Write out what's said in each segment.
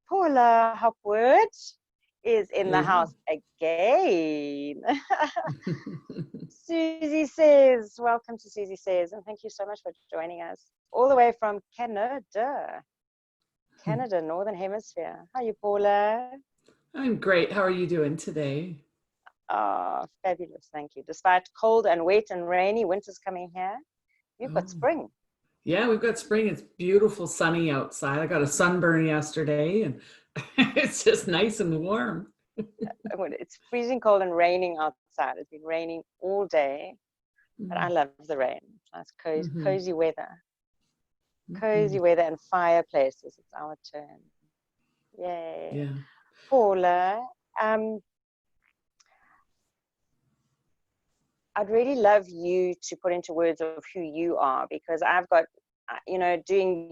Paula Hopwood is in the Hey, hey. house again. Suzie Sayz, welcome to Suzie Sayz, and thank you so much for joining us all the way from Canada, Northern Hemisphere. How are you, Paula? I'm great. How are you doing today? Oh, fabulous, thank you. Despite cold and wet and rainy, winter's coming here. You've got Oh, spring. yeah, we've got spring. It's beautiful, sunny outside. I got a sunburn yesterday, and it's just nice and warm. It's freezing cold and raining outside. It's been raining all day, but I love the rain. Nice Mm-hmm. cozy weather. Mm-hmm. Cozy weather and fireplaces. It's our turn. Yay. Yeah. Paula, um, I'd really love you to put into words of who you are, because I've got, introducing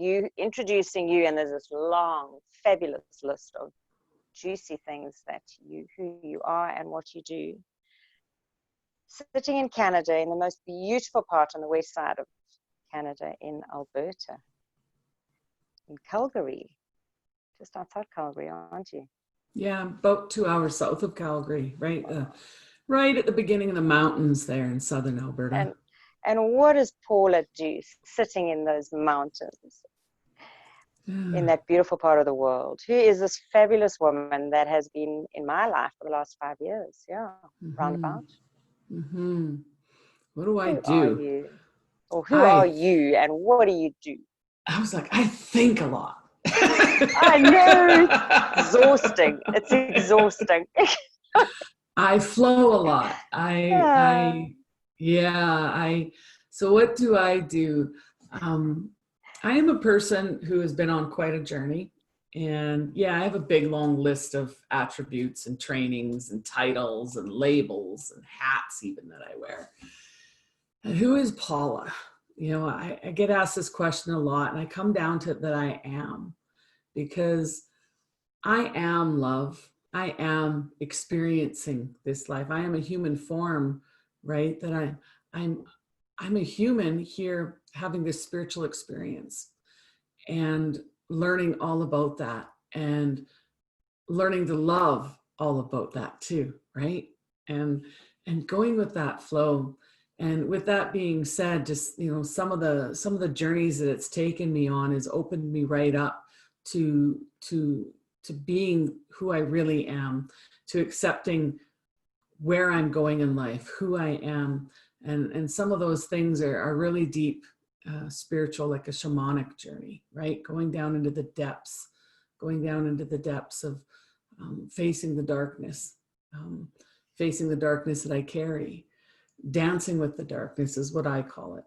you, and there's this long, fabulous list of juicy things who you are and what you do. Sitting in Canada, in the most beautiful part on the west side of Canada, in Alberta, in Calgary, just outside Calgary, aren't you? Yeah, about 2 hours south of Calgary, right? Right at the beginning of the mountains there in southern Alberta. And and what does Paula do sitting in those mountains in Yeah. that beautiful part of the world? Who is this fabulous woman that has been in my life for the last 5 years? Yeah, Mm-hmm. roundabout. Mm-hmm. What do I Who are do? you? Or who are I you and what do you do? I was like, I think a lot. I know, exhausting. It's exhausting. I flow a lot. Ah, Yeah, so what do I do? Um, I am a person who has been on quite a journey. And yeah, I have a big long list of attributes and trainings and titles and labels and hats even that I wear. And who is Paula? I get asked this question a lot, and I come down to that I am, because I am love. I am experiencing this life. I am a human form, right? I'm I'm a human here having this spiritual experience and learning all about that, and learning to love all about that too, right? And going with that flow. And with that being said, just some of the journeys that it's taken me on has opened me right up to being who I really am, to accepting where I'm going in life, who I am. And some of those things are really deep, spiritual, like a shamanic journey, right? Going down into the depths of facing um, facing the darkness that I carry. Dancing with the darkness is what I call it.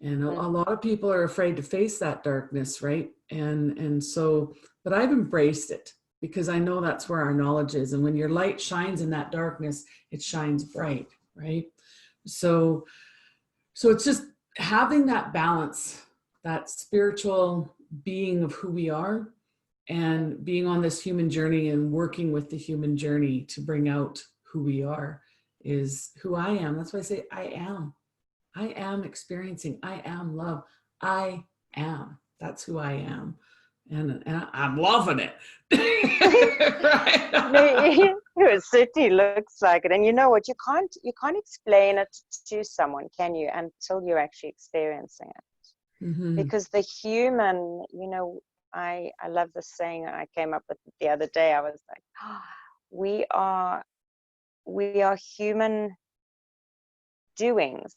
And a lot of people are afraid to face that darkness, right? But I've embraced it, because I know that's where our knowledge is. And when your light shines in that darkness, it shines bright, right? So it's just having that balance, that spiritual being of who we are, and being on this human journey and working with the human journey to bring out who we are is who I am. That's why I say I am. I am experiencing. I am love. I am. That's who I am. And I'm loving it. Right? it certainly looks like it. And you know what? You can't explain it to someone, can you, until you're actually experiencing it? Mm-hmm. Because the human, I love this saying I came up with the other day. I was like, oh, we are human doings,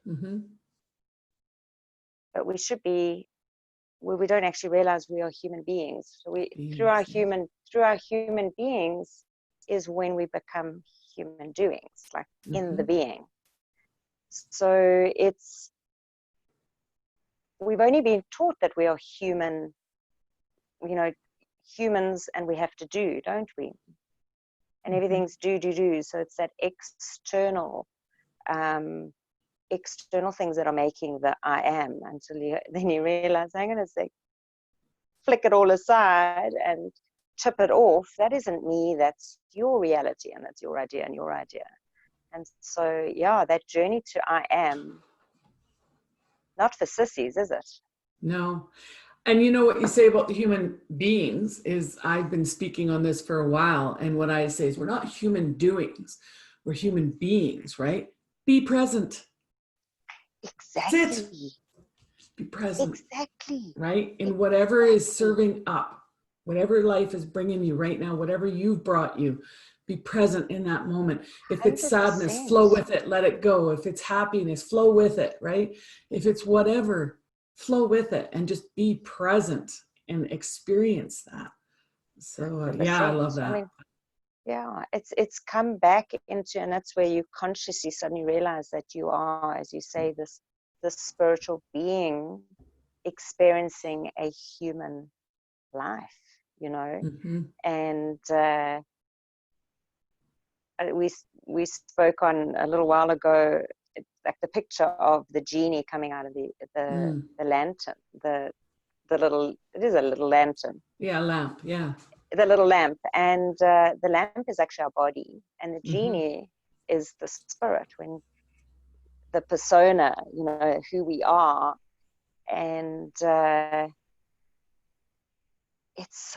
Mm-hmm. but we don't actually realize we are human beings. So through Beings, our yeah. human beings is when we become human doings, like in the Mm-hmm. being. So we've only been taught that we are human, you know, humans, and we have to do, don't we? And Mm-hmm. everything's do. So it's that um, external things that are making the I am, until then you realize, hang on a sec, flick it all aside and tip it off. That isn't me. That's your reality, and that's your idea and your idea. And so, yeah, that journey to I am, not for sissies, is it? No. And you know what you say about the human beings is, I've been speaking on this for a while, and what I say is, we're not human doings, we're human beings, right? Be present. That's it. Exactly. Be present. Exactly. Right? In whatever is serving up, whatever life is bringing you right now, whatever you've brought you, be present in that moment. If it's sadness, 100%. flow with it, let it go. If it's happiness, flow with it, right? If it's whatever, flow with it and just be present and experience that. So yeah, I love that. I mean, yeah, it's come back into, and that's where you consciously suddenly realize that you are, as you say, this spiritual being experiencing a human life, you know. Mm-hmm. And we spoke on a little while ago, like the picture of the genie coming out of the lantern, the little, it is a little lantern. Yeah, lamp. Yeah. The little lamp, and the lamp is actually our body, and the genie is the spirit, when the persona, you know, who we are. And it's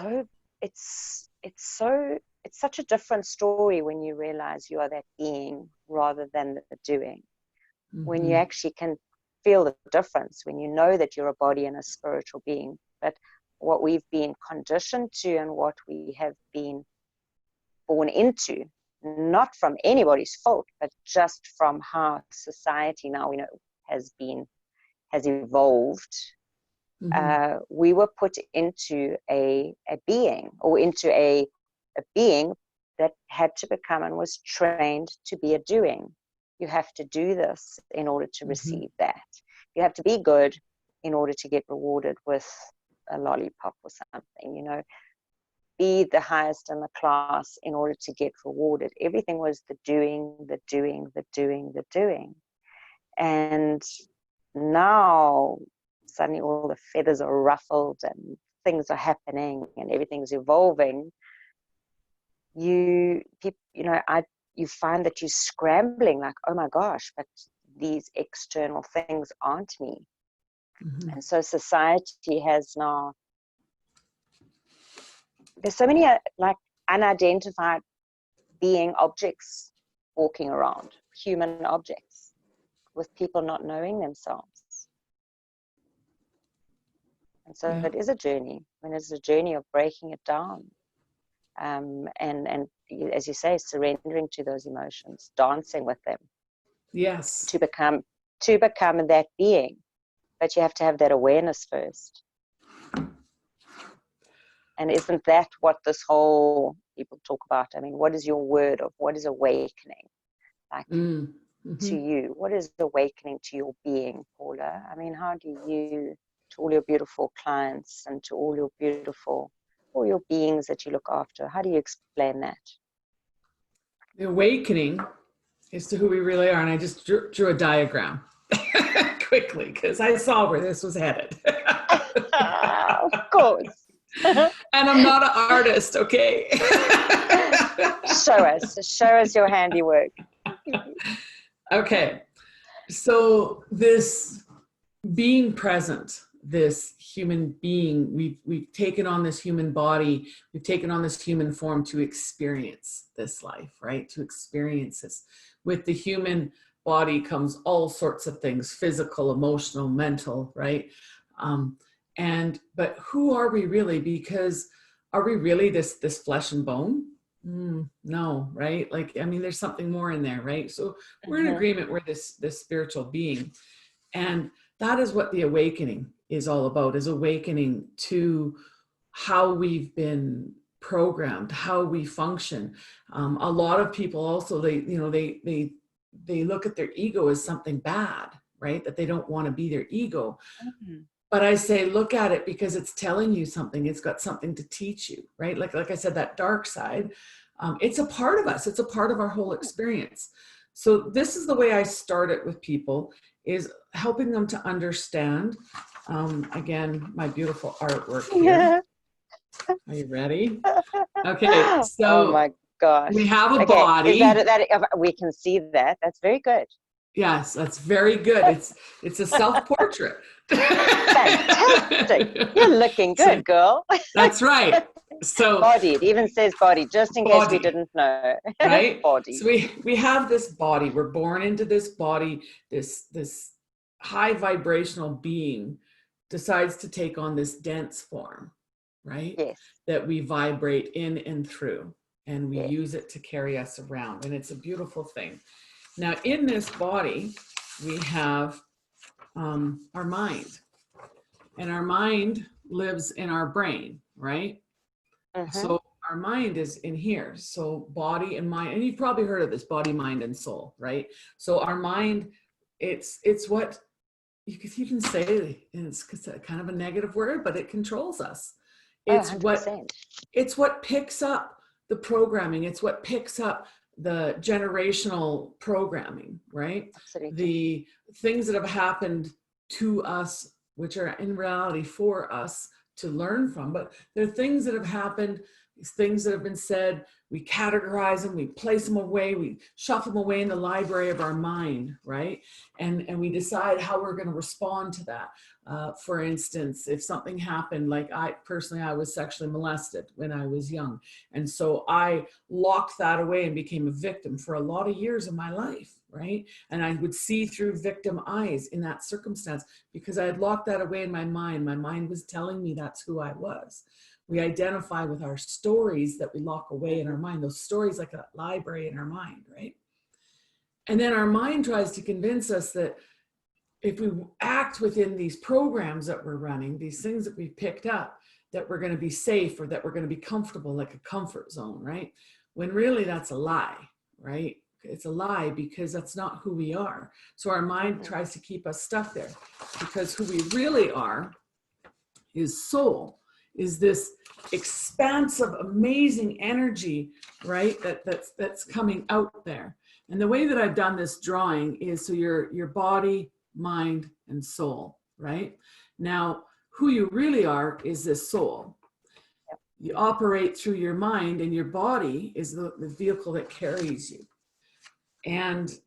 such a different story when you realize you are that being rather than the doing. When you actually can feel the difference, when you know that you're a body and a spiritual being. But what we've been conditioned to and what we have been born into, not from anybody's fault, but just from how society now, you know, has evolved. We were put into a being, or into a being that had to become and was trained to be a doing. You have to do this in order to receive that. You have to be good in order to get rewarded with a lollipop or something, you know. Be the highest in the class in order to get rewarded. Everything was the doing, the doing, the doing, the doing. And now suddenly all the feathers are ruffled and things are happening and everything's evolving. You find that you're scrambling, like, oh my gosh, but these external things aren't me. And so society has now, there's so many like unidentified being objects walking around, human objects, with people not knowing themselves. And so it is a journey, and it's a journey of breaking it down. And as you say, surrendering to those emotions, dancing with them. Yes. To become that being. But you have to have that awareness first. And isn't that what this whole, people talk about? I mean, what is your word of what is awakening? Like to you, what is awakening to your being, Paula? I mean, how do you, to all your beautiful clients and to all your beings that you look after, how do you explain that? The awakening is to who we really are. And I just drew a diagram quickly because I saw where this was headed. Of course. And I'm not an artist, okay? Show us your handiwork. Okay. So this being present, this human being, we've taken on this human body, we've taken on this human form to experience this life, right? To experience this. With the human body comes all sorts of things, physical, emotional, mental, right? But who are we really? Because are we really this flesh and bone? No, right? Like, I mean, there's something more in there, right? So we're in agreement, we're this spiritual being. And that is what the awakening is all about, is awakening to how we've been programmed, how we function. A lot of people also, they look at their ego as something bad, right? That they don't want to be their ego. But I say, look at it because it's telling you something. It's got something to teach you, right? Like I said, that dark side, it's a part of us. It's a part of our whole experience. So this is the way I start it with people, is helping them to understand. Again, my beautiful artwork here. Are you ready? Okay, so oh my gosh, we have a body. Is that we can see that? That's very good. Yes, that's very good. It's a self-portrait. Fantastic. You're looking good, So, girl. that's right. So Body. It even says body, just in case we body, didn't know. right? Body. So we have this body. We're born into this body. This high vibrational being decides to take on this dense form, right? Yes. That we vibrate in and through, and we Yes. use it to carry us around, and it's a beautiful thing. Now, in this body, we have our mind, and our mind lives in our brain, right? So our mind is in here. So body and mind, and you've probably heard of this: body, mind, and soul, right? So our mind, it's what you can say, and it's kind of a negative word, but it controls us. It's 100%. it's what picks up the programming. It's what picks up the generational programming, right? Absolutely. The things that have happened to us, which are in reality for us to learn from, but they're things that have happened, these things that have been said. We categorize them, we place them away, we shuffle them away in the library of our mind, right? And we decide how we're going to respond to that. For instance, if something happened, like I was sexually molested when I was young. And so I locked that away and became a victim for a lot of years of my life, right? And I would see through victim eyes in that circumstance because I had locked that away in my mind. My mind was telling me that's who I was. We identify with our stories that we lock away in our mind, those stories like a library in our mind, right? And then our mind tries to convince us that if we act within these programs that we're running, these things that we've picked up, that we're going to be safe or that we're going to be comfortable, like a comfort zone, right? When really that's a lie, right? It's a lie because that's not who we are. So our mind tries to keep us stuck there because who we really are is soul, is this expansive, amazing energy, right? That's coming out there. And the way that I've done this drawing is so your body, mind, and soul, right? Now, who you really are is this soul. You operate through your mind, and your body is the vehicle that carries you. And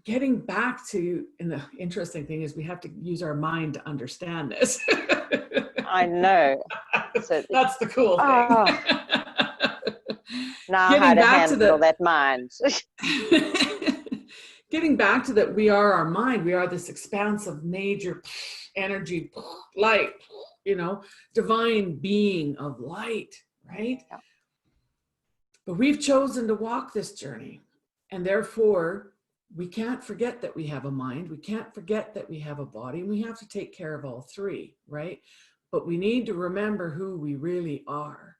getting back to, and the interesting thing is we have to use our mind to understand this. I know. So, that's the cool thing. Now Getting how to back handle that mind. Getting back to that, we are our mind. We are this expanse of major energy, light, divine being of light, right? Yeah. But we've chosen to walk this journey, and therefore we can't forget that we have a mind. We can't forget that we have a body, and we have to take care of all three, right? But we need to remember who we really are.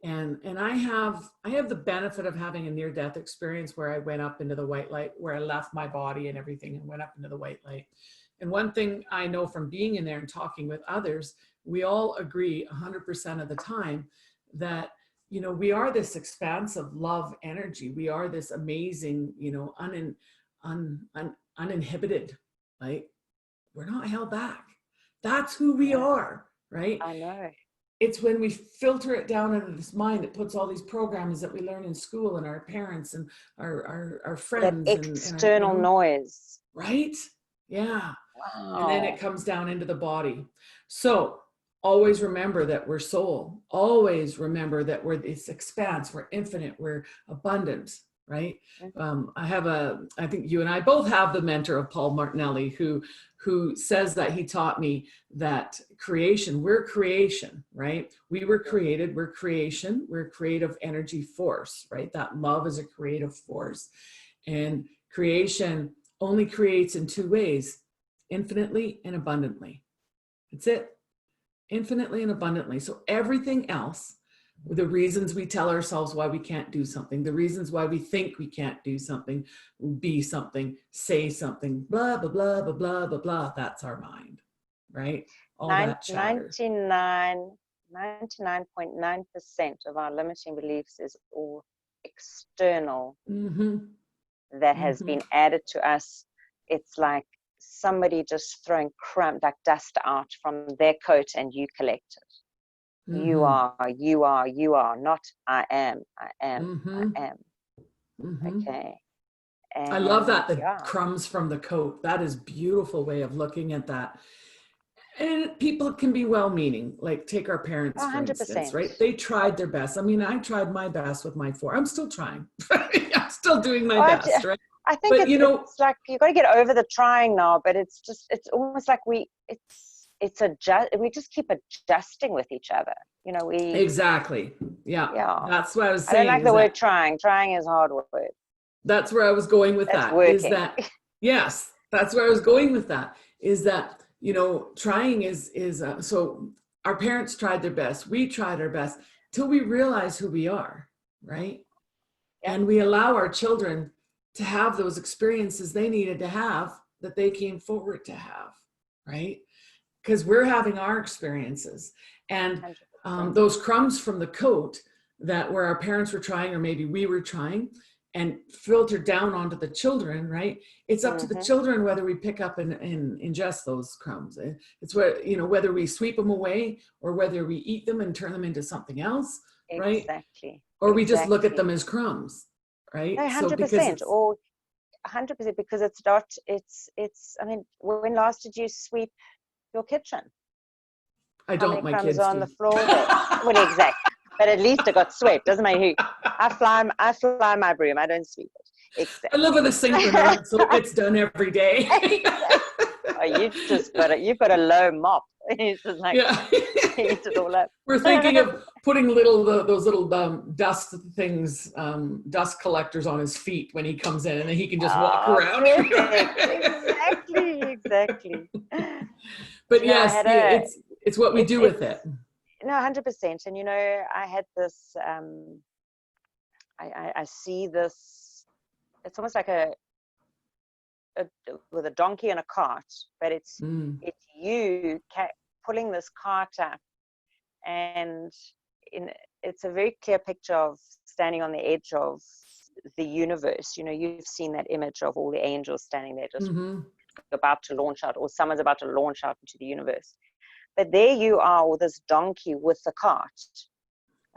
And I have the benefit of having a near-death experience where I went up into the white light, where I left my body and everything and went up into the white light. And one thing I know from being in there and talking with others, we all agree 100% of the time that, we are this expansive love energy. We are this amazing, uninhibited, right? We're not held back. That's who we are, right? I know. It's when we filter it down into this mind that puts all these programs that we learn in school and our parents and our friends. That external noise. Right? Yeah. Wow. And then it comes down into the body. So always remember that we're soul. Always remember that we're this expanse, we're infinite, we're abundant, right? I think you and I both have the mentor of Paul Martinelli, who says that he taught me that we're creation, right? We were created, we're creation, we're a creative energy force, right? That love is a creative force. And creation only creates in two ways, infinitely and abundantly. That's it. Infinitely and abundantly. So everything else, the reasons we tell ourselves why we can't do something, the reasons why we think we can't do something, be something, say something, blah, blah, blah, blah, blah, blah, blah. That's our mind, right? All that chatter. 99.9% of our limiting beliefs is all external that has been added to us. It's like somebody just throwing like dust out from their coat and you collect it. You are, not I am. Okay. I love And that, the yeah, crumbs from the coat. That is beautiful way of looking at that. And people can be well-meaning, like take our parents, for instance, 100%. right? They tried their best. I mean, I tried my best with my 4. I'm still trying. I'm still doing my Oh, best, right? I think But, you know, it's like you got to get over the trying now, but it's almost like we just keep adjusting with each other. You know, exactly. Yeah. yeah. That's what I was I don't saying, like is the word that trying. Trying is hard word. that's where I was going with That's that, is working. that, yes, that's where I was going with that, is that, you know, trying so our parents tried their best. We tried our best till we realize who we are, right? Yeah. And we allow our children to have those experiences they needed to have, that they came forward to have, right? Because we're having our experiences. And 100%. those crumbs from the coat that where our parents were trying, or maybe we were trying, and filtered down onto the children, right? It's up to the children whether we pick up and ingest those crumbs. It's what, you know, whether we sweep them away or whether we eat them and turn them into something else, right? Exactly. Or we just look at them as crumbs, right? No, So because 100%, or 100%, because it's not. I mean, when last did you sweep your kitchen? I How don't, many my crumbs kids are on do. the floor there? Well, exactly. But at least it got swept. Doesn't matter who. I fly my broom. I don't sweep it. Exactly. I live with a Saint Bernard, so it gets done every day. Exactly. Oh, you've got a low mop. It's just like, Yeah. eat it all up. We're thinking of putting those little dust things, dust collectors on his feet when he comes in, and then he can just walk Oh, around. perfect. Exactly. But You know, yes, it's what we do with it. No, 100%. And you know, I had this. I see this. It's almost like a with a donkey and a cart, but it's you pulling this cart up, and it's a very clear picture of standing on the edge of the universe. You know, you've seen that image of all the angels standing there just about to launch out, or someone's about to launch out into the universe. But there you are with this donkey with the cart.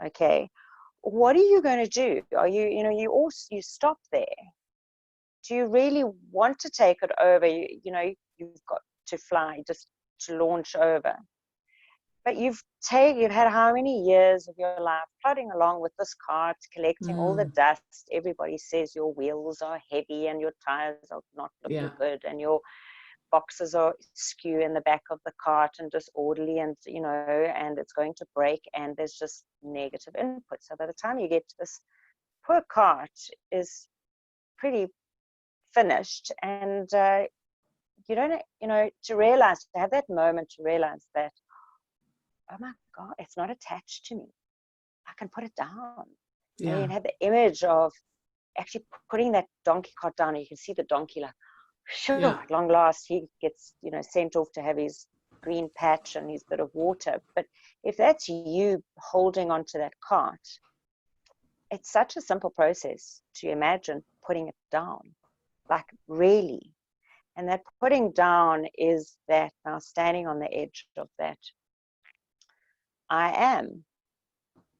Okay, what are you going to do? Are you stop there? Do you really want to take it over? You've got to fly just to launch over. But you've had how many years of your life plodding along with this cart, collecting all the dust. Everybody says your wheels are heavy and your tires are not looking good, and your boxes are skew in the back of the cart and disorderly, and and it's going to break, and there's just negative input. So by the time you get to this, poor cart is pretty finished, and you don't, to have that moment to realize that, oh my God, it's not attached to me. I can put it down. Yeah. And you have the image of actually putting that donkey cart down, and you can see the donkey like, sure, at long last, he gets, sent off to have his green patch and his bit of water. But if that's you holding onto that cart, it's such a simple process to imagine putting it down, like really. And that putting down is that now standing on the edge of that I am,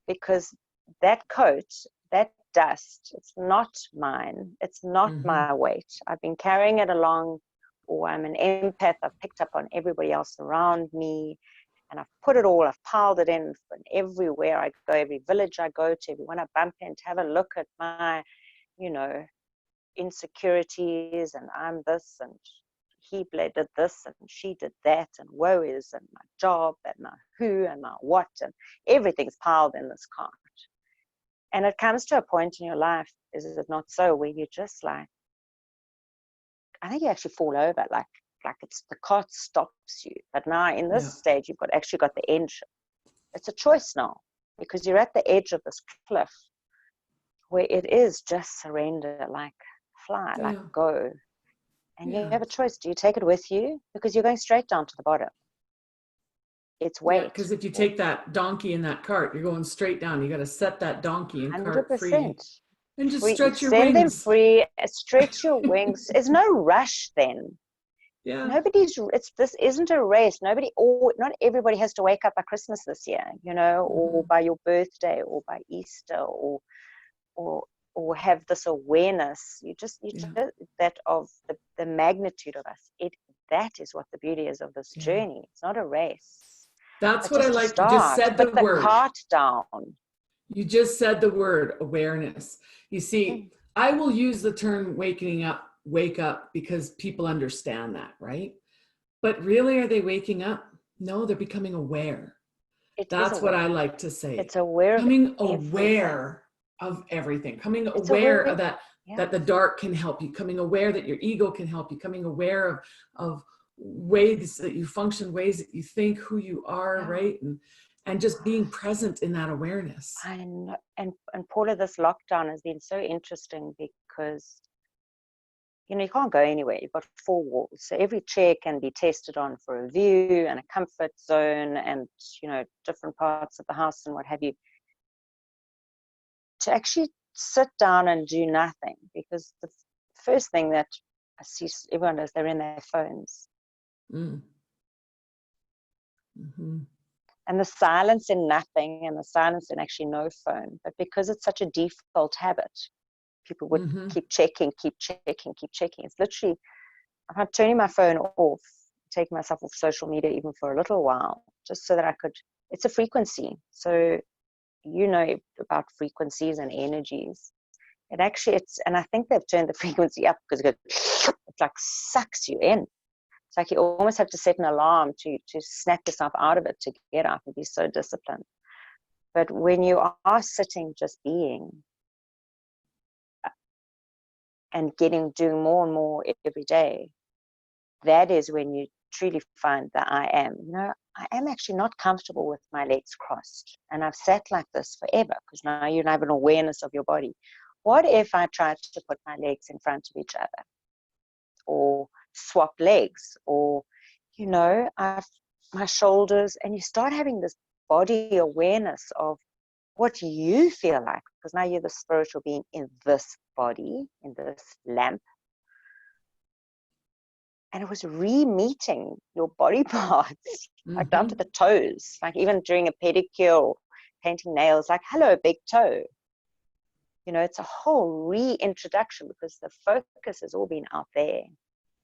because that coat, that dust, it's not mine. It's not my weight. I've been carrying it along, or I'm an empath. I've picked up on everybody else around me, and I've piled it in everywhere I go, every village I go to, everyone I bump into, have a look at my, insecurities, and I'm this, and he did this, and she did that, and woe is, and my job, and my who, and my what, and everything's piled in this cart. And it comes to a point in your life, is it not so, where you just like, I think you actually fall over, like it's the cart stops you. But now in this stage, you've actually got the edge. It's a choice now, because you're at the edge of this cliff where it is just surrender, like fly, like go. And you have a choice. Do you take it with you? Because you're going straight down to the bottom. It's weight. Because if you take that donkey in that cart, you're going straight down. You got to set that donkey and cart free. And just stretch your wings. Send them free. Stretch your wings. There's no rush then. Yeah. This isn't a race. Not everybody has to wake up by Christmas this year, or by your birthday, or by Easter, or or have this awareness, you just that of the magnitude of us. That is what the beauty is of this journey. It's not a race. That's but what I like. You just said the put word. The cart down. You just said the word awareness. You see, I will use the term wake up, because people understand that, right? But really, are they waking up? No, they're becoming aware. That's what I like to say. It's aware becoming aware of everything, coming aware of that, that the dark can help you, coming aware that your ego can help you, coming aware of ways that you function, ways that you think, who you are, right? And just being present in that awareness. And Paula, this lockdown has been so interesting because, you know, you can't go anywhere. You've got 4 walls. So every chair can be tested on for a view and a comfort zone and, you know, different parts of the house and what have you. To actually sit down and do nothing, because the first thing that I see everyone does, they're in their phones. And the silence in nothing and the silence in actually no phone. But because it's such a default habit, people would keep checking. It's literally, I'm turning my phone off, taking myself off social media even for a little while, just so that I could, it's a frequency. So, you know about frequencies and energies. And I think they've turned the frequency up because it like sucks you in. It's like you almost have to set an alarm to snap yourself out of it, to get up and be so disciplined. But when you are sitting just being and doing more and more every day, that is when you truly find that I am. You know, I am actually not comfortable with my legs crossed. And I've sat like this forever because now you have an awareness of your body. What if I tried to put my legs in front of each other? Or swap legs? Or, you know, my shoulders, and you start having this body awareness of what you feel like, because now you're the spiritual being in this body, in this lamp. And it was re-meeting your body parts, like down to the toes, like even during a pedicure or painting nails, like, hello, big toe. You know, it's a whole reintroduction because the focus has all been out there.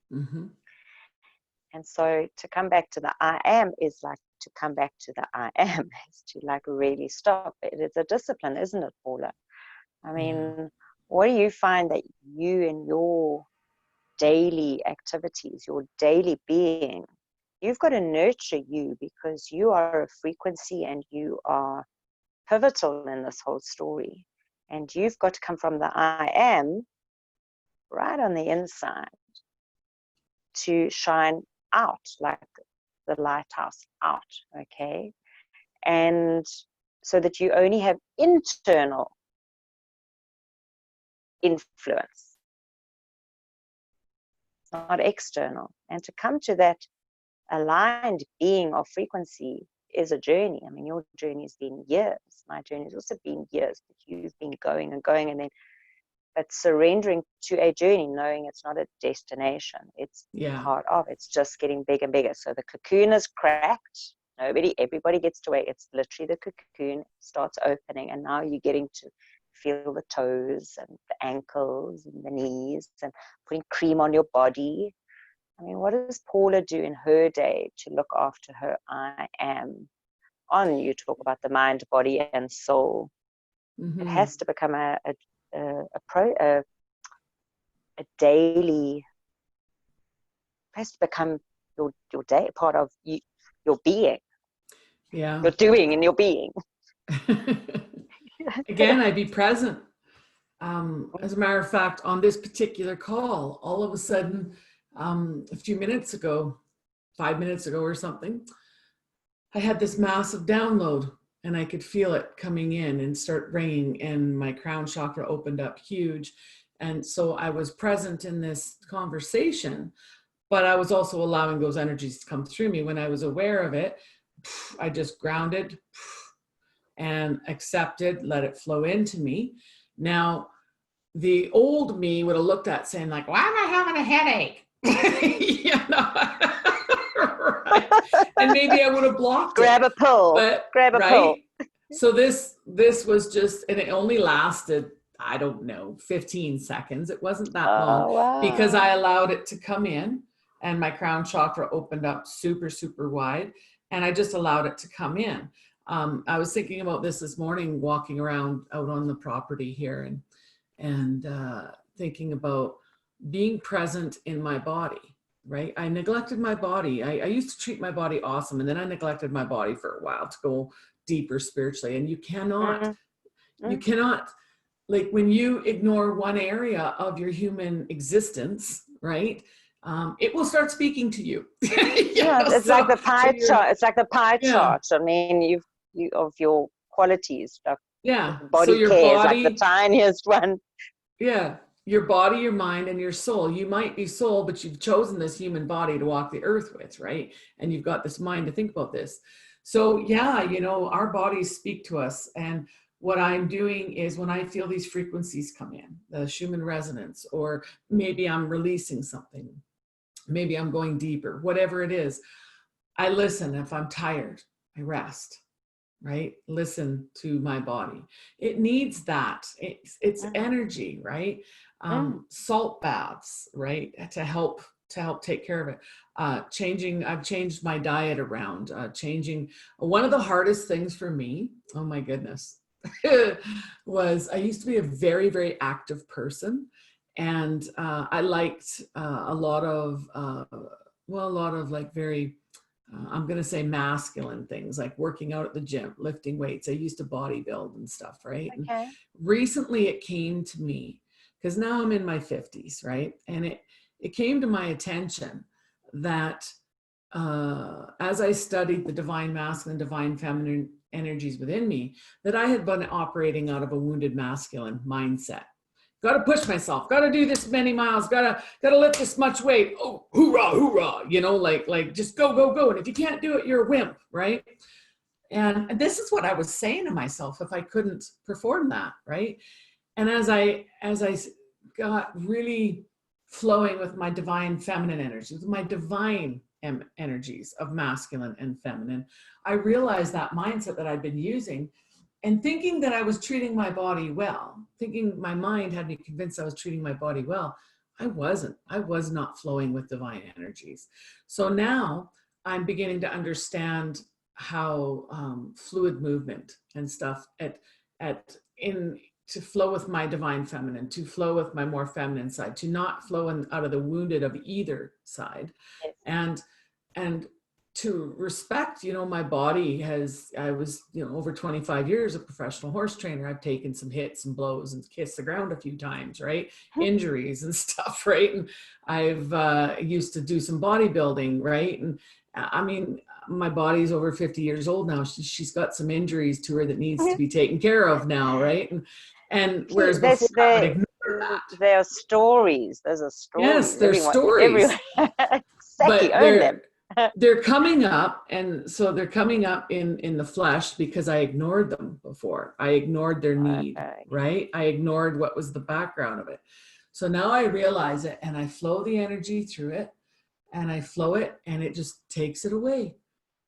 And so to come back to the I am is like to come back to the I am, is to like really stop. It's a discipline, isn't it, Paula? I mean, what do you find that you in your daily activities, your daily being, you've got to nurture you, because you are a frequency and you are pivotal in this whole story. And you've got to come from the I am right on the inside to shine out like the lighthouse out, okay? And so that you only have internal influence, not external. And to come to that aligned being of frequency is a journey. I mean, your journey has been years. My journey has also been years, but you've been going and going, and then but surrendering to a journey, knowing it's not a destination. It's part of, it's just getting bigger and bigger. So the cocoon is cracked. Everybody gets to wait. It's literally the cocoon starts opening, and now you're getting to feel the toes and the ankles and the knees and putting cream on your body. I mean, what does Paula do in her day to look after her I am? You talk about the mind, body, and soul. It has to become a daily, has to become your day, part of you, your being. Your doing and your being. Again, I'd be present. As a matter of fact, on this particular call, all of a sudden, a few minutes ago, 5 minutes ago or something, I had this massive download, and I could feel it coming in and start ringing, and my crown chakra opened up huge. And so I was present in this conversation, but I was also allowing those energies to come through me. When I was aware of it, I just grounded and accepted, let it flow into me. Now, the old me would have looked at saying like, why am I having a headache? You know? Right? And maybe I would have blocked Grab a pill. But, Grab a pill. So this was just, and it only lasted, I don't know, 15 seconds. It wasn't that Oh, long wow. because I allowed it to come in and my crown chakra opened up super, super wide. And I just allowed it to come in. I was thinking about this morning, walking around out on the property here and thinking about being present in my body, right? I neglected my body. I used to treat my body awesome. And then I neglected my body for a while to go deeper spiritually. And you cannot, like when you ignore one area of your human existence, right? It will start speaking to you. It's like the pie chart. It's like the pie chart. I mean, you of your qualities. Like body so your care body, is like the tiniest one. Yeah. Your body, your mind, and your soul. You might be soul, but you've chosen this human body to walk the earth with, right? And you've got this mind to think about this. So yeah, our bodies speak to us. And what I'm doing is when I feel these frequencies come in, the Schumann resonance, or maybe I'm releasing something, maybe I'm going deeper, whatever it is, I listen. If I'm tired, I rest, right? Listen to my body. It needs that. It's energy, right? Salt baths, right? To help take care of it. I've changed my diet around, changing. One of the hardest things for me, oh my goodness, was I used to be a very, very active person. And I liked a lot of like very, I'm going to say masculine things, like working out at the gym, lifting weights. I used to bodybuild and stuff, right? Okay. And recently it came to me, because now I'm in my 50s, right? And it came to my attention that as I studied the divine masculine, divine feminine energies within me, that I had been operating out of a wounded masculine mindset. Got to push myself, got to do this many miles, got to lift this much weight. Oh, hoorah, hoorah, like just go. And if you can't do it, you're a wimp, right? And this is what I was saying to myself if I couldn't perform that, right? And as I got really flowing with my divine feminine energies, with my divine energies of masculine and feminine, I realized that mindset that I'd been using and thinking that I was treating my body well, thinking my mind had me convinced I was treating my body well. I wasn't. I was not flowing with divine energies. So now I'm beginning to understand how fluid movement and stuff to flow with my divine feminine, to flow with my more feminine side, to not flow out of the wounded of either side. And to respect, my body I was, over 25 years a professional horse trainer. I've taken some hits and blows and kissed the ground a few times, right? Injuries and stuff, right? And I've used to do some bodybuilding, right? And I mean, my body's over 50 years old now. She's got some injuries to her that needs to be taken care of now, right? And whereas before I would ignore that. There are stories. There's a story. Yes, there's stories. Exactly, own them. They're coming up, and so they're coming up in the flesh because I ignored them before. I ignored their need, right? I ignored what was the background of it. So now I realize it, and I flow the energy through it, and I flow it, and it just takes it away.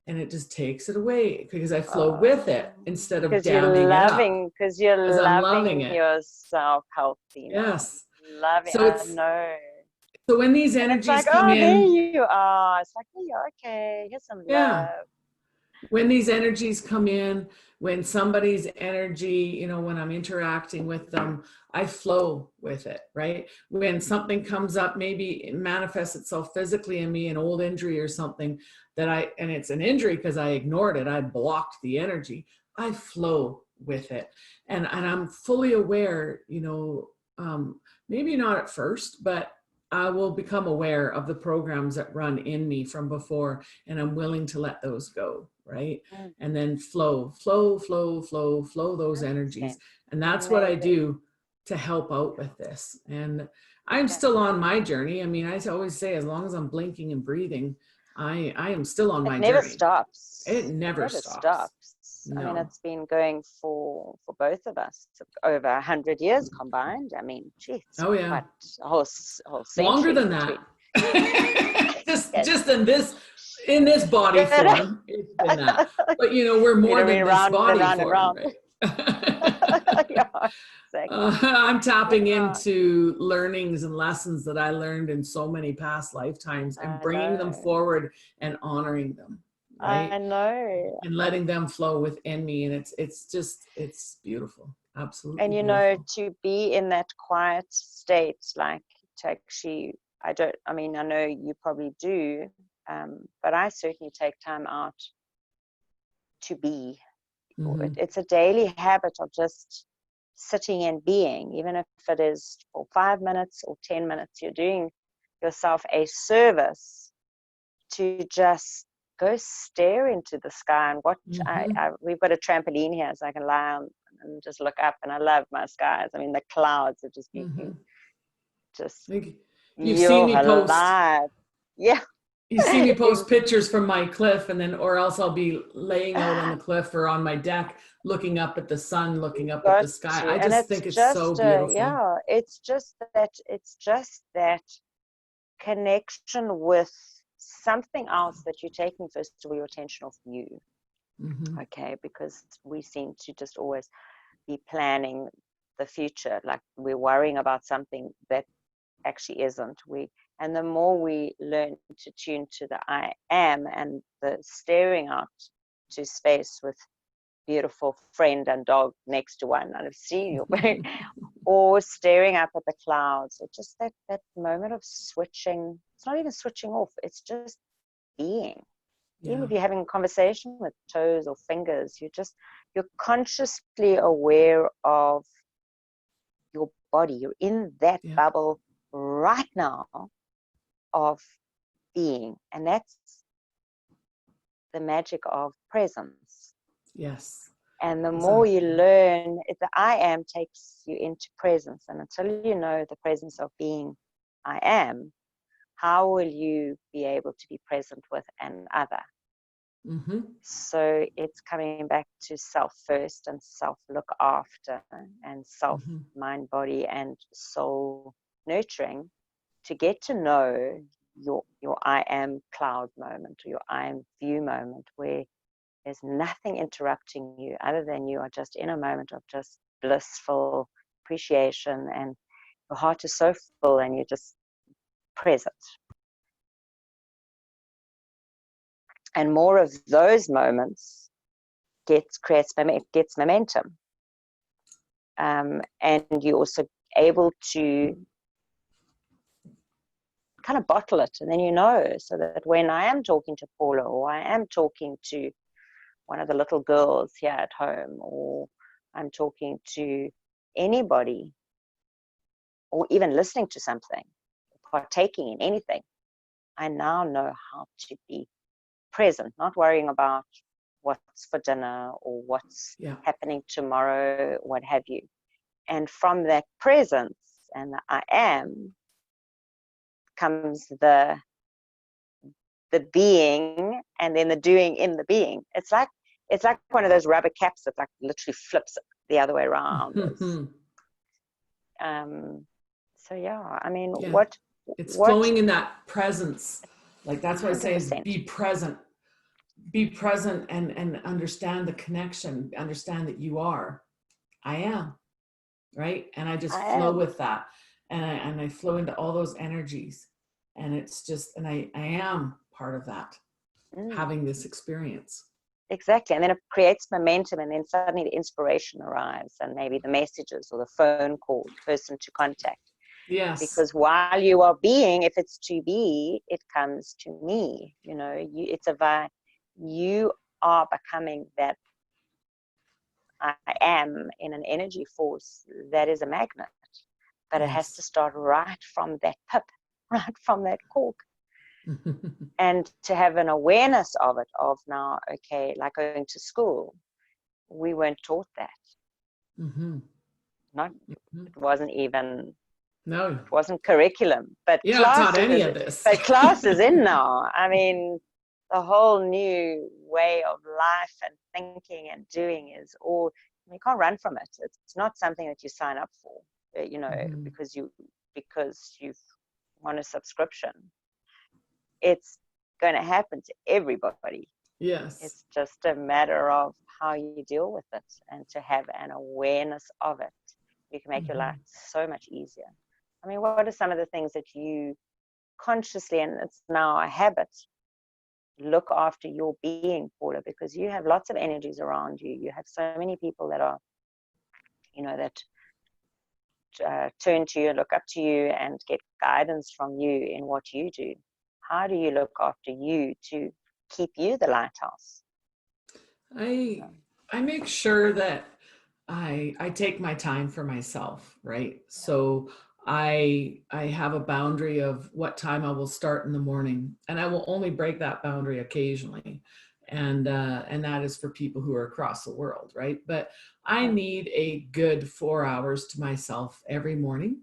And it just takes it away because I flow with it instead of damming it up. Because you're loving yourself healthy. Yes. Loving it. So when these energies come in. There you are. It's like, hey, you're okay. Here's some love. When these energies come in, when somebody's energy, when I'm interacting with them, I flow with it, right? When something comes up, maybe it manifests itself physically in me, an old injury or something and it's an injury because I ignored it. I blocked the energy. I flow with it. And I'm fully aware, maybe not at first, but I will become aware of the programs that run in me from before, and I'm willing to let those go, right? And then flow those energies. And that's what I do to help out with this. And I'm still on my journey. I mean, I always say, as long as I'm blinking and breathing, I am still on my journey. It never stops. It never stops. No. I mean, it's been going for both of us over 100 years combined. I mean, geez. Oh yeah. A whole century. Longer than that. just in this body form, it's been that. But we're more than this body form. Right? Yeah, exactly. I'm tapping Yeah, into learnings and lessons that I learned in so many past lifetimes and I bringing them know. forward and honoring them, right? I know. And letting them flow within me. And it's beautiful. And Absolutely you know, beautiful. to be in that quiet state, like to actually, I mean, I know you probably do, but I certainly take time out to be. Mm-hmm. It's a daily habit of just sitting and being, even if it is for 5 minutes or 10 minutes, you're doing yourself a service to just go stare into the sky and watch. Mm-hmm. We've got a trampoline here, so I can lie on and just look up, and I love my skies. I mean, the clouds are just Mm-hmm. being just, Like, you've seen you're me post alive. Yeah. you see me post pictures from my cliff, and then or else I'll be laying out on the cliff or on my deck looking up at the sun, looking up at Got the sky. to, I and just it's think it's so just beautiful. yeah, it's just that connection with something else that you're taking first of all your attention off you. Mm-hmm. Okay, because we seem to just always be planning the future, like we're worrying about something that actually isn't. And the more we learn to tune to the I am and the staring out to space with beautiful friend and dog next to one, and I've seen you, or staring up at the clouds, or just that moment of switching. It's not even switching off, it's just being. Even Yeah. if you're having a conversation with toes or fingers, you're consciously aware of your body. You're in that Yeah. bubble right now of being. And that's the magic of presence. Yes. And the more you Exactly. learn, the I am takes you into presence. And until you know the presence of being I am, how will you be able to be present with another? Mm-hmm. So it's coming back to self first and self look after and self Mm-hmm. mind, body, and soul nurturing to get to know your I am cloud moment or your I am view moment where there's nothing interrupting you other than you are just in a moment of just blissful appreciation, and your heart is so full and you're just present. And more of those moments gets momentum. And you're also able to kind of bottle it, and then so that when I am talking to Paula, or I am talking to one of the little girls here at home, or I'm talking to anybody, or even listening to something, partaking in anything, I now know how to be present, not worrying about what's for dinner or what's Yeah. happening tomorrow, what have you. And from that presence and the I am comes the being, and then the doing in the being. It's like one of those rubber caps that like literally flips the other way around. Mm-hmm. So yeah, I mean, Yeah. It's what flowing in that presence. Like that's what I say is 100%. be present. Be present and understand the connection. Understand that you are. I am. Right. And I just I flow am. with that. And I flow into all those energies. And it's just, and I am part of that, Mm, having this experience. exactly. And then it creates momentum, and then suddenly the inspiration arrives, and maybe the messages or the phone call, the person to contact. Yes. Because while you are being, if it's to be, it comes to me. You are becoming that I am in an energy force that is a magnet, but it has to Yes. start right from that pip, right from that cork. And to have an awareness of it, of now, okay, like going to school, we weren't taught that. Mm-hmm. Not, Mm-hmm. it wasn't even, No, it wasn't curriculum, but you're not taught any of this. class is in now. I mean, the whole new way of life and thinking and doing is all, you can't run from it. It's not something that you sign up for, Mm-hmm. because you've won a subscription. It's going to happen to everybody. Yes. It's just a matter of how you deal with it, and to have an awareness of it, you can make your life so much easier. I mean, what are some of the things that you consciously, and it's now a habit, look after your being, Paula, because you have lots of energies around you. You have so many people that are, that turn to you, look up to you, and get guidance from you in what you do. How do you look after you to keep you the lighthouse? I make sure that I take my time for myself, right? So I have a boundary of what time I will start in the morning, and I will only break that boundary occasionally. And that is for people who are across the world, right? But I need a good 4 hours to myself every morning.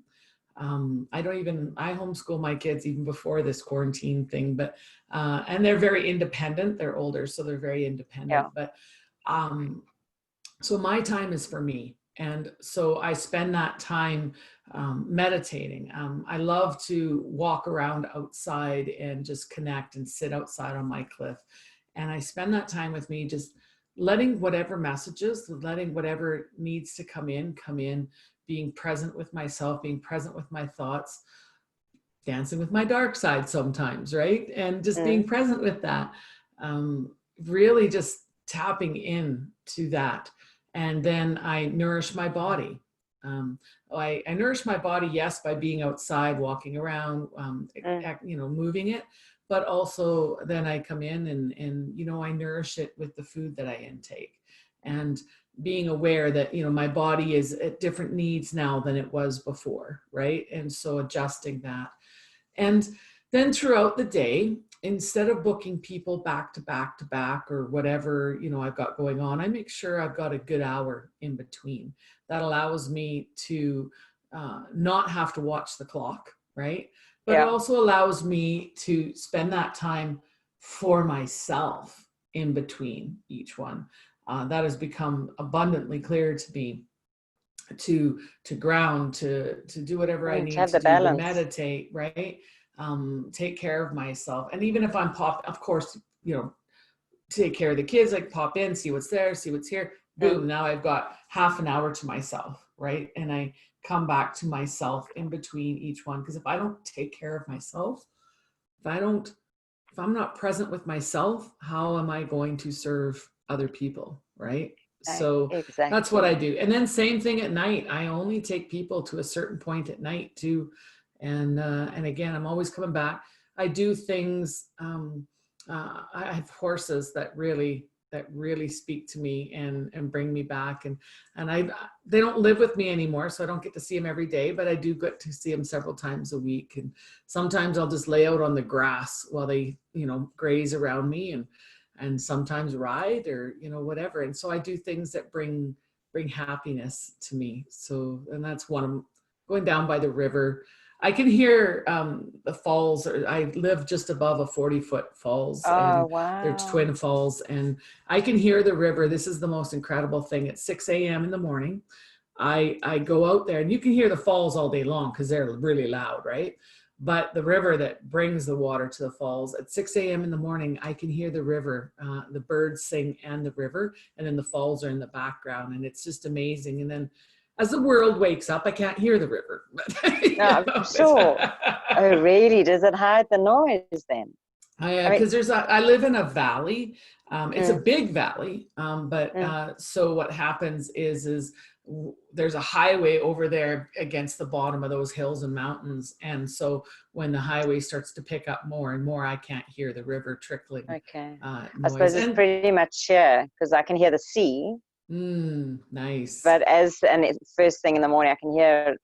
I homeschool my kids even before this quarantine thing, but and they're very independent. They're older, so they're very independent. But so my time is for me. And so I spend that time meditating. I love to walk around outside and just connect and sit outside on my cliff. And I spend that time with me, just letting whatever messages, letting whatever needs to come in, being present with myself, being present with my thoughts, dancing with my dark side sometimes, right? And just being present with that, really just tapping in to that. And then I nourish my body. I nourish my body, yes, by being outside, walking around, moving it, but also then I come in and I nourish it with the food that I intake, and being aware that, my body is at different needs now than it was before, right? And so adjusting that. And then throughout the day, instead of booking people back to back to back or whatever, I've got going on, I make sure I've got a good hour in between. That allows me to not have to watch the clock, right? But it also allows me to spend that time for myself in between each one. That has become abundantly clear to me, to ground, to do whatever I need to do, to meditate, right? Take care of myself. And even if I'm of course, take care of the kids, like pop in, see what's there, see what's here, boom, now I've got half an hour to myself, right? And I come back to myself in between each one. Because if I don't take care of myself, if I'm not present with myself, how am I going to serve other people, right? So that's what I do. And then same thing at night. I only take people to a certain point at night too. And again, I'm always coming back. I do things. I have horses that really speak to me and bring me back. And they don't live with me anymore, so I don't get to see them every day, but I do get to see them several times a week. And sometimes I'll just lay out on the grass while they, graze around me, and sometimes ride or, whatever. And so I do things that bring happiness to me. So, and that's one of going down by the river. I can hear the falls. I live just above a 40-foot falls. Oh, wow. They're twin falls, and I can hear the river. This is the most incredible thing. At 6 a.m. in the morning, I go out there, and you can hear the falls all day long because they're really loud, right? But the river that brings the water to the falls, at 6 a.m. in the morning, I can hear the river, the birds sing and the river, and then the falls are in the background, and it's just amazing. And then as the world wakes up, I can't hear the river. No, sure. Oh, really? Does it hide the noise then? Because I live in a valley. It's a big valley, so what happens is there's a highway over there against the bottom of those hills and mountains, and so when the highway starts to pick up more and more, I can't hear the river trickling. Okay. Noise. I suppose it's pretty much here because I can hear the sea. Nice. But first thing in the morning, I can hear.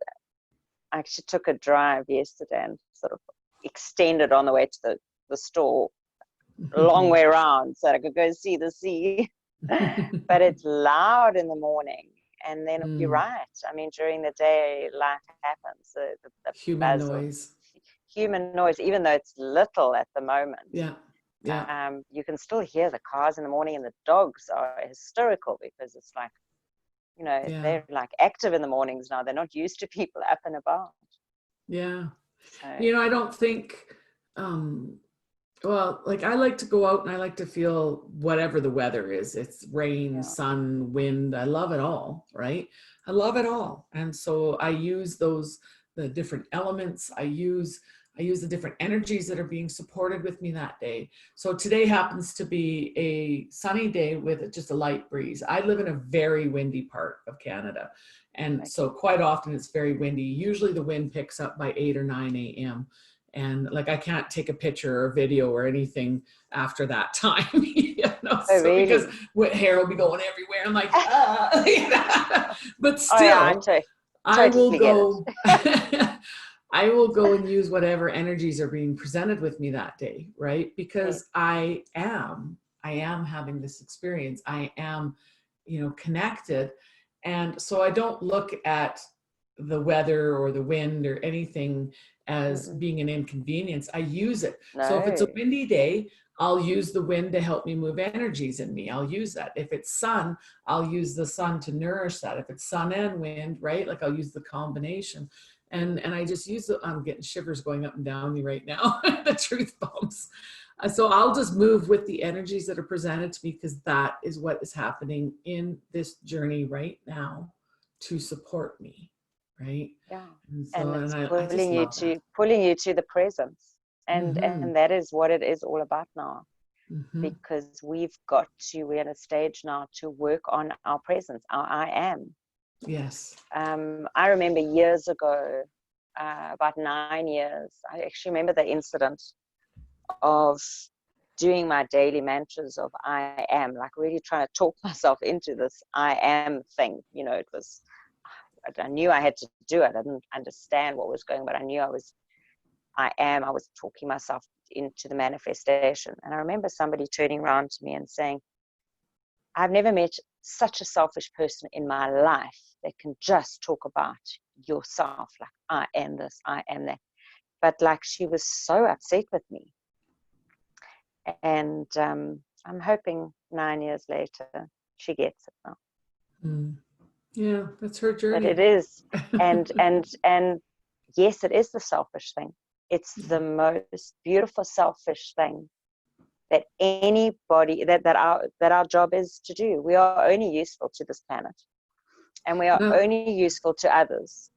I actually took a drive yesterday and sort of extended on the way to the store, a long way around, so I could go see the sea. But it's loud in the morning, and then you're right. I mean, during the day, life happens. The human noise. Human noise, even though it's little at the moment. Yeah. You can still hear the cars in the morning, and the dogs are hysterical because it's like, they're like active in the mornings now. They're not used to people up and about. Yeah. So. I don't think, Well, like I like to go out and I like to feel whatever the weather is. It's rain, Yeah. sun, wind. I love it all, right? I love it all. And so I use the different elements. I use the different energies that are being supported with me that day. So today happens to be a sunny day with just a light breeze. I live in a very windy part of Canada. And Okay. so quite often it's very windy. Usually the wind picks up by 8 or 9 a.m. And like I can't take a picture or video or anything after that time, Oh, so because really? hair will be going everywhere. I'm like, but Oh, yeah, still, I will totally get it. go. I will go and use whatever energies are being presented with me that day, right? Yeah. Because I am having this experience. I am, connected. And so I don't look at the weather or the wind or anything as Mm-mm. being an inconvenience. I use it. So if it's a No. windy day, I'll use the wind to help me move energies in me. I'll use that. If it's sun, I'll use the sun to nourish that. If it's sun and wind, right? Like I'll use the combination. And I just use it. I'm getting shivers going up and down me right now. The truth bombs. So I'll just move with the energies that are presented to me because that is what is happening in this journey right now to support me, right? Yeah. And so, And and it's I just love that. pulling you to the presence. Mm-hmm. And that is what it is all about now. Mm-hmm. Because we're at a stage now to work on our presence, our I am. Yes. I remember years ago, about 9 years, I actually remember the incident of doing my daily mantras of I am, like really trying to talk myself into this I am thing. It was, I knew I had to do it. I didn't understand what was going, but I knew I was talking myself into the manifestation. And I remember somebody turning around to me and saying, I've never met such a selfish person in my life that can just talk about yourself, like I am this, I am that. But like she was so upset with me. And I'm hoping 9 years later she gets it now. Mm. Yeah, that's her But journey. it is, and yes, it is the selfish thing. It's Yeah. the most beautiful selfish thing that anybody that our job is to do. We are only useful to this planet, and we are No. only useful to others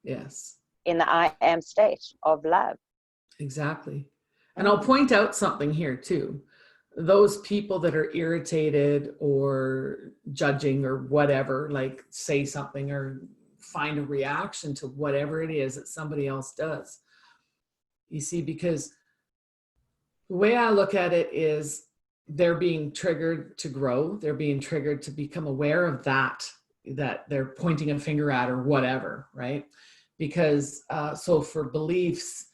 Yes, in the I am state of love. exactly. And I'll Mm. point out something here too. Those people that are irritated or judging or whatever, like say something or find a reaction to whatever it is that somebody else does. You see, because the way I look at it is they're being triggered to grow. They're being triggered to become aware of that they're pointing a finger at or whatever, right? Because so for beliefs,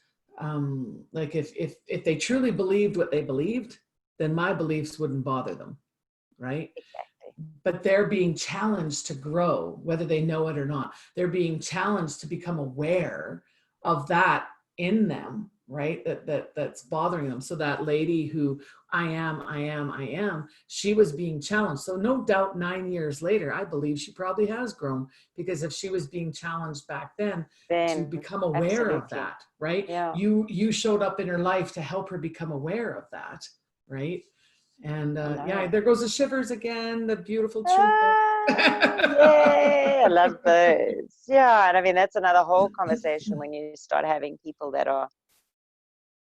like if they truly believed what they believed, then my beliefs wouldn't bother them, right? Exactly. But they're being challenged to grow, whether they know it or not. They're being challenged to become aware of that in them, right? That's bothering them. So that lady who I am, she was being challenged. So no doubt 9 years later, I believe she probably has grown, because if she was being challenged back then to Then become aware of absolutely. that, right? Yeah. You showed up in her life to help her become aware of that, right? And I yeah, know. there goes the shivers again, the beautiful truth. Yay, I love those. Yeah, and I mean that's another whole conversation when you start having people that are,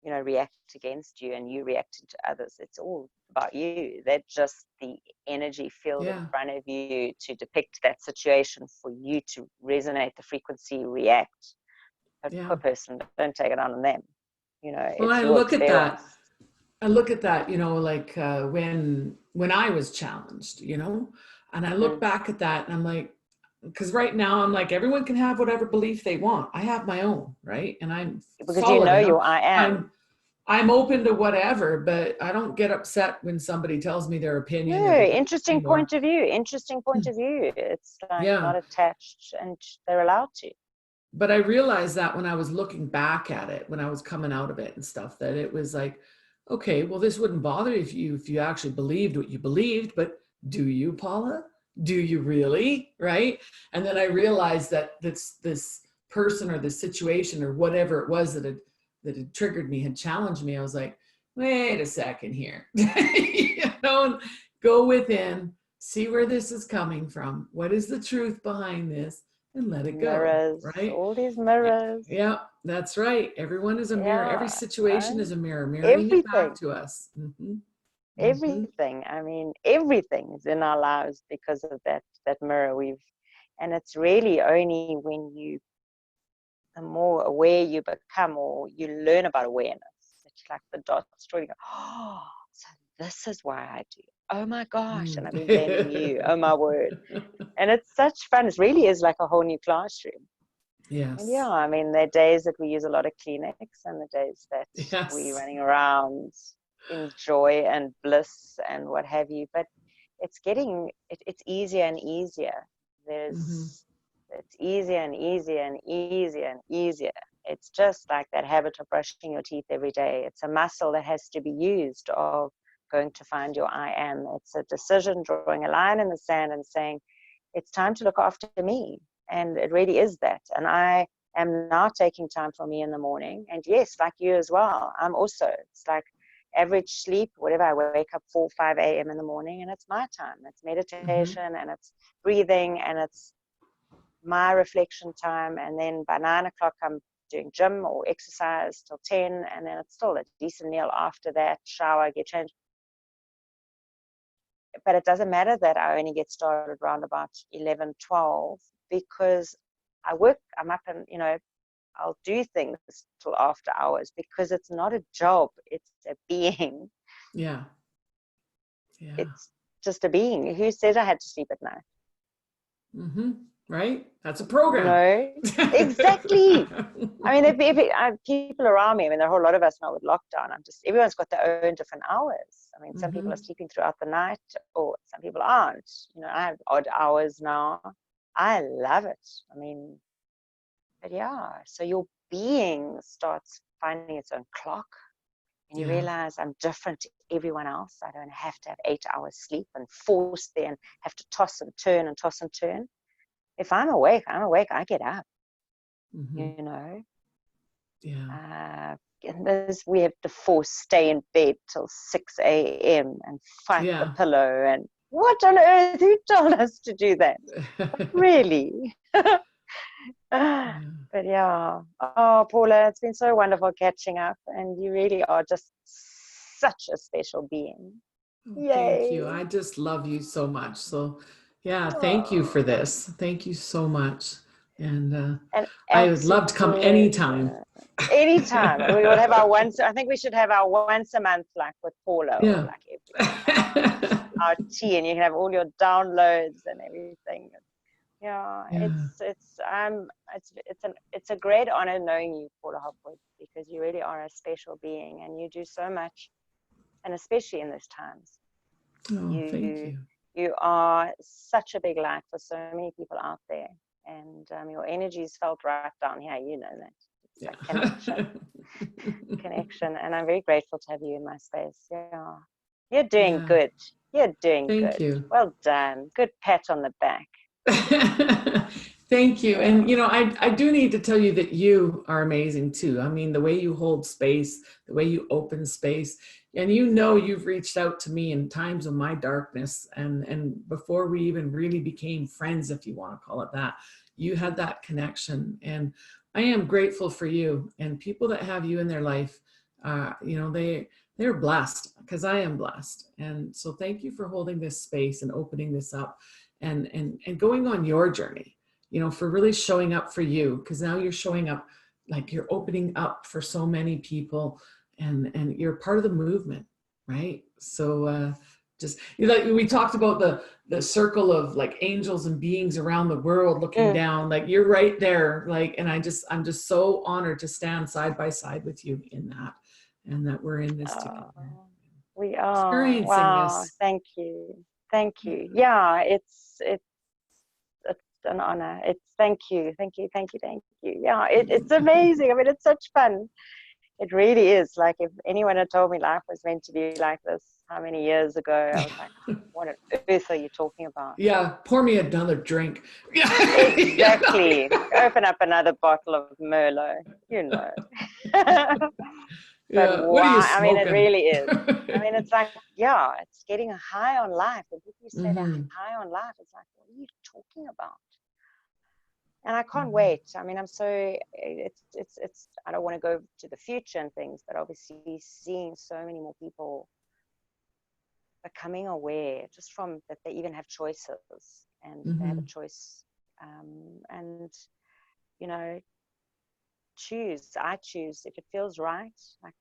react against you and you reacting to others. It's all about you. That just the energy field in Yeah, front of you to depict that situation for you to resonate the frequency, react. But yeah. poor person, don't take it on them. Well, It's your experience. I look at that, like when I was challenged, and I look Mm. back at that and I'm like, because right now I'm like, everyone can have whatever belief they want. I have my own, right? And I'm Because you solid know enough. your I am. I'm open to whatever, but I don't get upset when somebody tells me their opinion or No, their belief interesting anymore. point of view. Interesting point of view. It's like Yeah. not attached and they're allowed to. But I realized that when I was looking back at it, when I was coming out of it and stuff, that it was like, okay, well, this wouldn't bother if you actually believed what you believed, but do you, Paula? Do you really? Right? And then I realized that this person or the situation or whatever it was that had triggered me, had challenged me. I was like, wait a second here. You know, go within, see where this is coming from. What is the truth behind this? And let it go, Mirrors, right? all these mirrors. Yeah, that's right. Everyone is a mirror. Every Yeah, situation is a mirror, mirroring it back everything. to us. Hmm. Everything. I mean, everything is in our lives because of that mirror we've. And it's really only when the more aware you become or you learn about awareness, it's like the dots drawing. Oh, so this is why I do. Oh my gosh! And I've been blaming you. Oh my word! And it's such fun. It really is like a whole new classroom. And Yes. yeah, I mean, there are days that we use a lot of Kleenex and the days that we're Yes. running around in joy and bliss and what have you. But it's easier and easier. Hmm. It's easier and easier and easier and easier. It's just like that habit of brushing your teeth every day. It's a muscle that has to be used of going to find your I am. It's a decision, drawing a line in the sand and saying, it's time to look after me. And it really is that. And I am now taking time for me in the morning. And yes, like you as well, it's like average sleep, whatever, I wake up 4, 5 a.m. in the morning, and it's my time. It's Hmm. meditation and it's breathing and it's my reflection time. And then by 9 o'clock, I'm doing gym or exercise till 10. And then it's still a decent meal after that, shower, get changed. But it doesn't matter that I only get started around about 11, 12, because I'm up and, I'll do things till after hours because it's not a job, it's a being. Yeah. Yeah. It's just a being. Who said I had to sleep at night? Hmm. Right? That's a program. No, exactly. I mean, people around me, I mean, there are a whole lot of us now with lockdown. Everyone's got their own different hours. I mean, some people are Hmm. sleeping throughout the night, or some people aren't. I have odd hours now. I love it. I mean, but yeah, so your being starts finding its own clock, and you Yeah. realize I'm different to everyone else. I don't have to have 8 hours sleep and force there and have to toss and turn and toss and turn. If I'm awake, I'm awake. I get up, Hmm. you know. Yeah. And we have to force stay in bed till 6 a.m. and fight the Yeah. pillow. And what on earth? Who told us to do that? Really? Yeah. But yeah. Oh, Paula, it's been so wonderful catching up. And you really are just such a special being. Oh, thank you. Yay. I just love you so much. So, yeah, thank you for Oh, this. Thank you so much. And an I would love absolute to come anytime. pleasure. Anytime. And we will have our I think we should have our once a month, like with Paula, or Yeah. like our tea, and you can have all your downloads and everything. Yeah, Yeah. it's a great honor knowing you, Paula Hopwood, because you really are a special being, and you do so much, and especially in these times, Oh, thank you you. you are such a big light for so many people out there, and your energy is felt right down here. You know that it's like Yeah. connection, and I'm very grateful to have you in my space. Yeah, you're doing Yeah. good. You're doing Thank good. you. Well done. Good pat on the back. Thank you. Yeah. And, I do need to tell you that you are amazing too. I mean, the way you hold space, the way you open space, and you've reached out to me in times of my darkness. And before we even really became friends, if you want to call it that, you had that connection. And I am grateful for you and people that have you in their life. They're blessed because I am blessed. And so thank you for holding this space and opening this up and going on your journey, for really showing up for you, because now you're showing up, like you're opening up for so many people, and you're part of the movement, right? So just like we talked about the circle of like angels and beings around the world looking Mm. down, like you're right there, like, and I'm just so honored to stand side by side with you in that, and that we're in this together, Oh, we are. experiencing Wow. this. Thank you. Thank you. Yeah, it's an honor. Thank you. Thank you. Thank you. Thank you. Yeah, it's amazing. I mean, it's such fun. It really is. Like, if anyone had told me life was meant to be like this how many years ago, I was like, what on earth are you talking about? Yeah, pour me another drink. Exactly. Open up another bottle of Merlot, you know. But Yeah. What are you why? I mean, it smoking? really is. I mean, it's like, yeah, it's getting a high on life. When people say they're Mm-hmm. high on life, it's like, what are you talking about? And I can't Mm-hmm. wait. I mean, it's, I don't want to go to the future and things, but obviously seeing so many more people becoming aware just from that they even have choices and they have Mm-hmm. a choice. And, you know, I choose if it feels right. Like,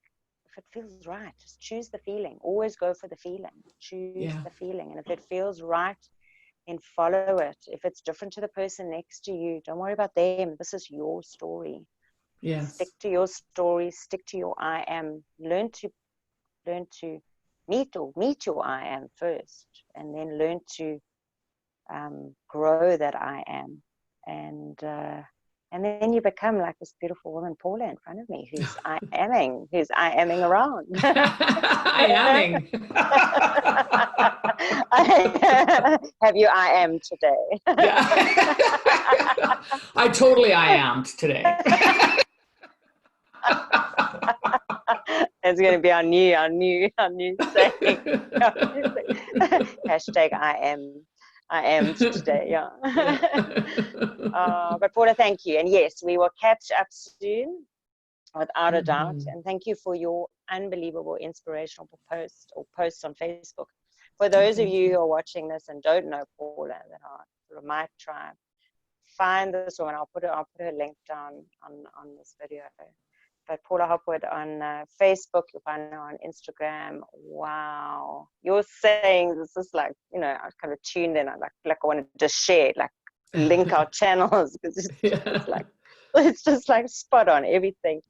if it feels right, just choose the feeling. Always go for the feeling. Choose Yeah. the feeling. And if it feels right, then follow it. If it's different to the person next to you, don't worry about them. This is your story. Stick Yes. to your story. Stick to your I am. Learn to meet your I am first, and then learn to grow that I am. And then you become like this beautiful woman, Paula, in front of me, who's I aming around. I aming. Have you I am today? Yeah. I totally I am today. It's going to be our new saying. Hashtag I am today. Yeah. Yeah. But Paula, thank you. And yes, we will catch up soon, without a doubt. Mhm. And thank you for your unbelievable inspirational posts on Facebook. For those of Thank you you. who are watching this and don't know Paula, that are sort of my tribe, find this woman. I'll put her link down on this video. But Paula Hopwood on Facebook, you'll find her on Instagram. Wow, you're saying this is like, I kind of tuned in. I like I wanted to share, like link our channels, because Yeah. it's just like spot on everything.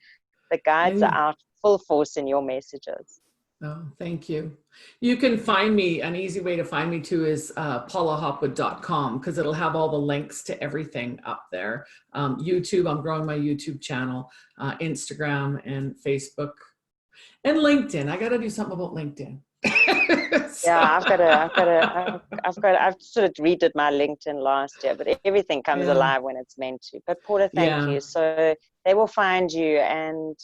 The guides are And out full force in your messages. oh, thank you. You can find me, an easy way to find me too is paulahopwood.com, because it'll have all the links to everything up there. YouTube, I'm growing my YouTube channel, Instagram and Facebook and LinkedIn. I got to do something about LinkedIn. Yeah, So, I've sort of redid my LinkedIn last year, but everything comes yeah, alive when it's meant to. But Paula, thank yeah, you. So they will find you, and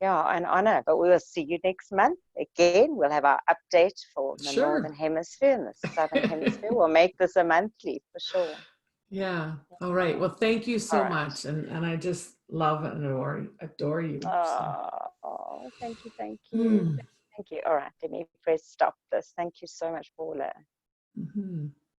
yeah, an honor. But we will see you next month again. We'll have our update for the Northern sure. Hemisphere and the Southern Hemisphere. We'll make this a monthly for sure. Yeah. All right. Well, thank you All so right. much. And I just love and adore you. So, Thank you, thank you. hmm. Thank you. All right, let me press stop this. Thank you so much, Paula. Mhm.